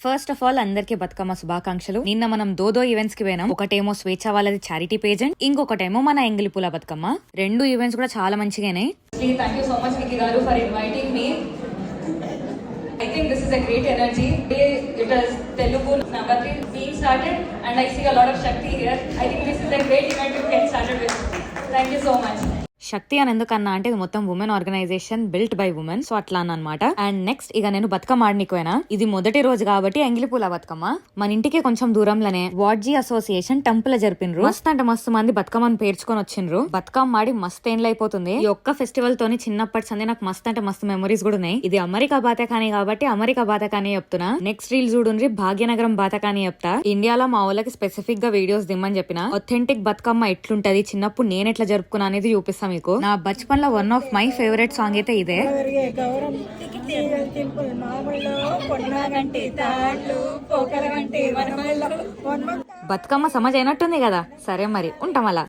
First of all అందరికి బతుకమ్మ శుభాకాంక్షలు. నిన్న మనం దోదో ఈవెంట్స్ కి పోయినాం. ఒకటేమో స్వేచ్ఛ వాళ్ళది చారిటీ పేజెంట్, ఇంకొకటేమో మన ఎంగిలి పూల బతుకమ్మ. రెండు ఈవెంట్స్ కూడా చాలా మంచిగానే. Thank you so much, Vicky Garu, for inviting me. I think this is a great energy. Today it is Telugu Navratri being started and I see a lot of Shakti here. I think this is a great event to get started with. Thank you so much. శక్తి అని ఎందుకన్నా అంటే ఇది మొత్తం women organization built by women, so అట్లా అన్నమాట. And next ఇక నేను బతుకమ్మ ఆడనికోయినా. ఇది మొదటి రోజు కాబట్టి ఎంగిలిపూల బతుకమ్మ. మన ఇంటికి కొంచెం దూరంలోనే వార్జీ అసోసియేషన్ టెంపుల్ జరిపినరు. మస్తు అంటే మస్తు మంది బతుకమ్మని పేర్చుకొని వచ్చిండ్రు. బతుకమ్మ ఆడి మస్తు ఏండ్లు అయిపోతుంది. ఈ ఒక్క ఫెస్టివల్ తోని చిన్నప్పటి సంది నాకు మస్తు అంటే మస్తు మెమరీస్ కూడా ఉన్నాయి. ఇది అమెరికా బాతకాని కాబట్టి అమెరికా బాతకాని చెప్తున్నా. నెక్స్ట్ రీల్ చూడుండ్రి భాగ్యనగరం బాతకాని చెప్తా. ఇండియాలో మా వాళ్ళకి స్పెసిఫిక్ గా వీడియోస్ దిమ్మని చెప్పిన. ఒథెంటిక్ బతుకమ్మ ఎట్లుంటది, చిన్నప్పుడు నేను ఎట్లా జరుపుకున్నా అనేది చూపిస్తాం. నా బచ్పన్ లో one of my favourite song అయితే ఇదే. బతుకమ్మ సమజ్ అయినట్టుంది కదా. సరే మరి ఉంటాం అలా.